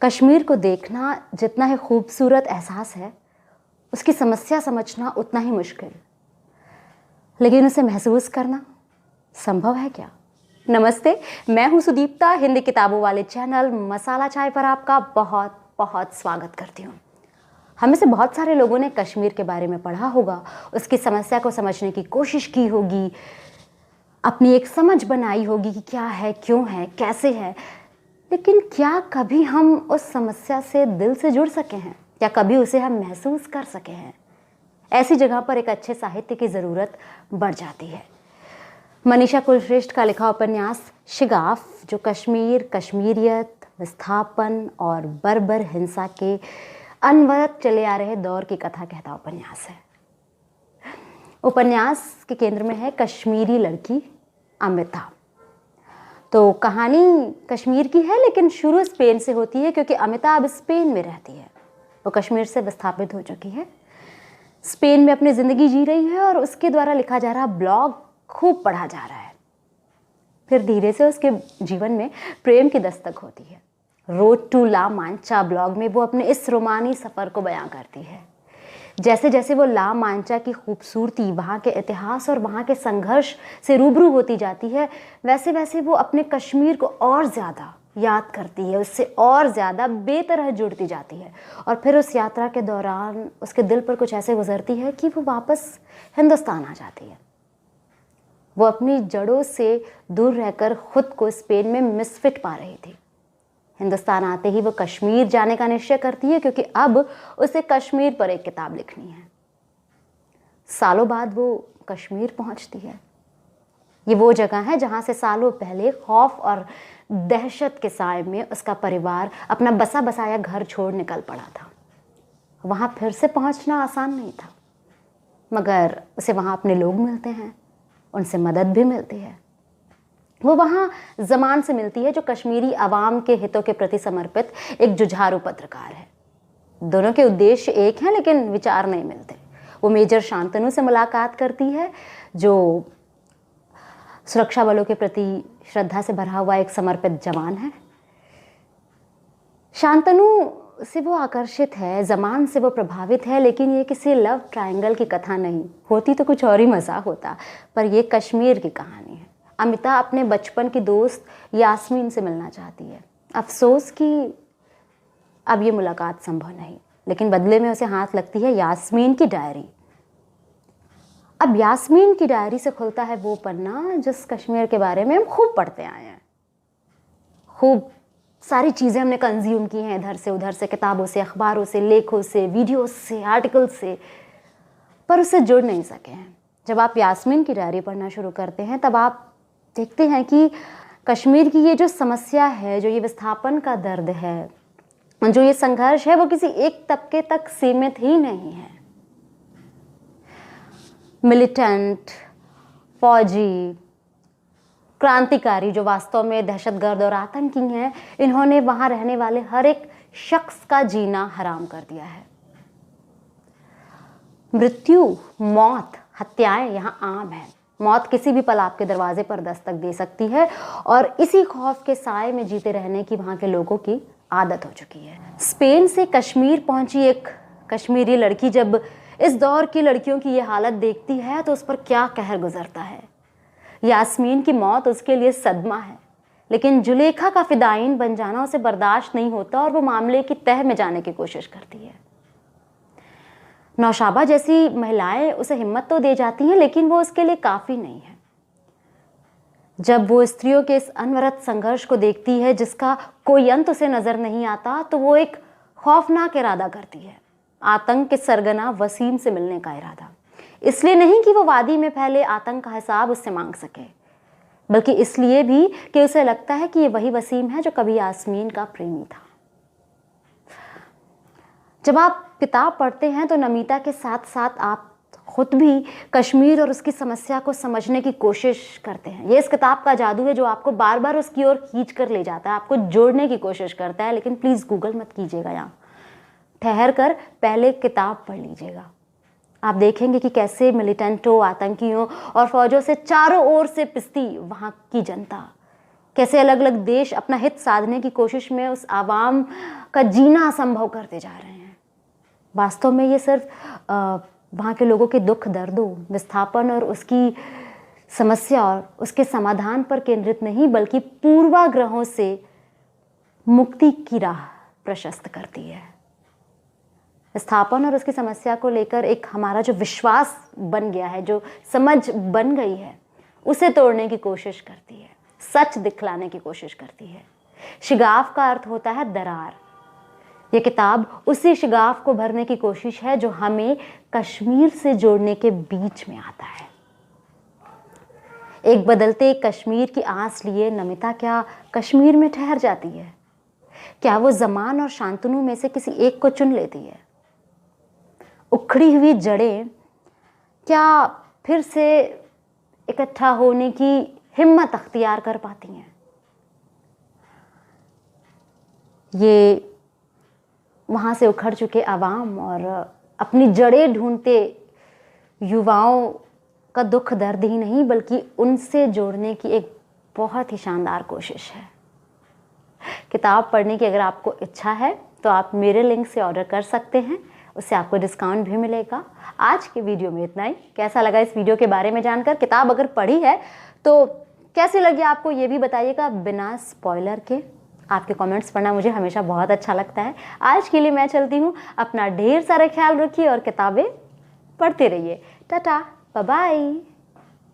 कश्मीर को देखना जितना ही खूबसूरत एहसास है, उसकी समस्या समझना उतना ही मुश्किल। लेकिन उसे महसूस करना संभव है क्या? नमस्ते, मैं हूं सुदीप्ता। हिंदी किताबों वाले चैनल मसाला चाय पर आपका बहुत बहुत स्वागत करती हूं। हमें से बहुत सारे लोगों ने कश्मीर के बारे में पढ़ा होगा, उसकी समस्या को समझने की कोशिश की होगी, अपनी एक समझ बनाई होगी कि क्या है, क्यों है, कैसे है। लेकिन क्या कभी हम उस समस्या से दिल से जुड़ सके हैं? क्या कभी उसे हम महसूस कर सके हैं? ऐसी जगह पर एक अच्छे साहित्य की ज़रूरत बढ़ जाती है। मनीषा कुलश्रेष्ठ का लिखा उपन्यास शिगाफ, जो कश्मीर, कश्मीरियत, विस्थापन और बर्बर हिंसा के अनवरत चले आ रहे दौर की कथा कहता उपन्यास है। उपन्यास के केंद्र में है कश्मीरी लड़की अमिता। तो कहानी कश्मीर की है, लेकिन शुरू स्पेन से होती है, क्योंकि अमिता अब स्पेन में रहती है। वो कश्मीर से विस्थापित हो चुकी है, स्पेन में अपनी ज़िंदगी जी रही है और उसके द्वारा लिखा जा रहा ब्लॉग खूब पढ़ा जा रहा है। फिर धीरे से उसके जीवन में प्रेम की दस्तक होती है। Road to La Mancha blog में वो अपने इस रोमानी सफ़र को बयां करती है। जैसे जैसे वो ला मांचा की खूबसूरती, वहाँ के इतिहास और वहाँ के संघर्ष से रूबरू होती जाती है, वैसे वैसे वो अपने कश्मीर को और ज़्यादा याद करती है, उससे और ज़्यादा बेतरह जुड़ती जाती है। और फिर उस यात्रा के दौरान उसके दिल पर कुछ ऐसे गुजरती है कि वो वापस हिंदुस्तान आ जाती है। वो अपनी जड़ों से दूर रहकर खुद को स्पेन में मिसफिट पा रही थी। हिंदुस्तान आते ही वो कश्मीर जाने का निश्चय करती है, क्योंकि अब उसे कश्मीर पर एक किताब लिखनी है। सालों बाद वो कश्मीर पहुंचती है। ये वो जगह है जहां से सालों पहले खौफ और दहशत के साए में उसका परिवार अपना बसा बसाया घर छोड़ निकल पड़ा था। वहां फिर से पहुंचना आसान नहीं था, मगर उसे वहां अपने लोग मिलते हैं, उनसे मदद भी मिलती है। वो वहाँ जमान से मिलती है, जो कश्मीरी आवाम के हितों के प्रति समर्पित एक जुझारू पत्रकार है। दोनों के उद्देश्य एक हैं, लेकिन विचार नहीं मिलते। वो मेजर शांतनु से मुलाकात करती है, जो सुरक्षा बलों के प्रति श्रद्धा से भरा हुआ एक समर्पित जवान है। शांतनु से वो आकर्षित है, जमान से वो प्रभावित है, लेकिन ये किसी लव ट्रायंगल की कथा नहीं होती तो कुछ और ही मज़ा होता। पर ये कश्मीर की कहानी है। अमिता अपने बचपन की दोस्त यास्मीन से मिलना चाहती है। अफसोस कि अब ये मुलाकात संभव नहीं, लेकिन बदले में उसे हाथ लगती है यास्मीन की डायरी। अब यास्मीन की डायरी से खुलता है वो पन्ना जिस कश्मीर के बारे में हम खूब पढ़ते आए हैं। खूब सारी चीज़ें हमने कंज्यूम की हैं, इधर से उधर से, किताबों से, अखबारों से, लेखों से, वीडियोस से, आर्टिकल्स से, पर उससे जुड़ नहीं सके हैं। जब आप यास्मीन की डायरी पढ़ना शुरू करते हैं, तब आप देखते हैं कि कश्मीर की ये जो समस्या है, जो ये विस्थापन का दर्द है, जो ये संघर्ष है, वो किसी एक तबके तक सीमित ही नहीं है। मिलिटेंट, फौजी, क्रांतिकारी जो वास्तव में दहशतगर्द और आतंकी हैं, इन्होंने वहाँ रहने वाले हर एक शख्स का जीना हराम कर दिया है। मृत्यु, मौत, हत्याएं यहाँ आम हैं। मौत किसी भी पल आपके दरवाजे पर दस्तक दे सकती है, और इसी खौफ के साए में जीते रहने की वहाँ के लोगों की आदत हो चुकी है। स्पेन से कश्मीर पहुंची एक कश्मीरी लड़की जब इस दौर की लड़कियों की ये हालत देखती है, तो उस पर क्या कहर गुजरता है। यास्मीन की मौत उसके लिए सदमा है, लेकिन जुलेखा का फिदायीन बन जाना उसे बर्दाश्त नहीं होता और वो मामले की तह में जाने की कोशिश करती है। नौशाबा जैसी महिलाएं उसे हिम्मत तो दे जाती हैं, लेकिन वो उसके लिए काफ़ी नहीं है। जब वो स्त्रियों के इस अनवरत संघर्ष को देखती है, जिसका कोई अंत उसे नज़र नहीं आता, तो वो एक खौफनाक इरादा करती है। आतंक के सरगना वसीम से मिलने का इरादा। इसलिए नहीं कि वो वादी में फैले आतंक का हिसाब उससे मांग सके, बल्कि इसलिए भी कि उसे लगता है कि ये वही वसीम है जो कभी यास्मीन का प्रेमी था। जब आप किताब पढ़ते हैं तो नमिता के साथ साथ आप खुद भी कश्मीर और उसकी समस्या को समझने की कोशिश करते हैं। ये इस किताब का जादू है, जो आपको बार बार उसकी ओर खींच कर ले जाता है, आपको जोड़ने की कोशिश करता है। लेकिन प्लीज़ गूगल मत कीजिएगा, यहाँ ठहर कर पहले किताब पढ़ लीजिएगा। आप देखेंगे कि कैसे मिलिटेंटों, आतंकियों और फौजों से चारों ओर से पिसती वहाँ की जनता कैसे अलग अलग देश अपना हित साधने की कोशिश में उस आवाम का जीना असंभव करते जा रहे हैं। वास्तव में ये सिर्फ वहाँ के लोगों के दुख दर्दों, विस्थापन और उसकी समस्या और उसके समाधान पर केंद्रित नहीं, बल्कि पूर्वाग्रहों से मुक्ति की राह प्रशस्त करती है। विस्थापन और उसकी समस्या को लेकर एक हमारा जो विश्वास बन गया है, जो समझ बन गई है, उसे तोड़ने की कोशिश करती है, सच दिखलाने की कोशिश करती है। शिगाफ का अर्थ होता है दरार। ये किताब उसी शिगाफ को भरने की कोशिश है जो हमें कश्मीर से जोड़ने के बीच में आता है। एक बदलते कश्मीर की आस लिए नमिता क्या कश्मीर में ठहर जाती है? क्या वो जमान और शांतनु में से किसी एक को चुन लेती है? उखड़ी हुई जड़ें क्या फिर से इकट्ठा होने की हिम्मत अख्तियार कर पाती हैं? ये वहाँ से उखड़ चुके आवाम और अपनी जड़ें ढूंढते युवाओं का दुख दर्द ही नहीं, बल्कि उनसे जोड़ने की एक बहुत ही शानदार कोशिश है। किताब पढ़ने की अगर आपको इच्छा है तो आप मेरे लिंक से ऑर्डर कर सकते हैं, उससे आपको डिस्काउंट भी मिलेगा। आज के वीडियो में इतना ही। कैसा लगा इस वीडियो के बारे में जानकर? किताब अगर पढ़ी है तो कैसे लगी आपको ये भी बताइएगा बिना स्पॉइलर के। आपके कमेंट्स पढ़ना मुझे हमेशा बहुत अच्छा लगता है। आज के लिए मैं चलती हूँ। अपना ढेर सारा ख्याल रखिए और किताबें पढ़ते रहिए। Tata, bye bye.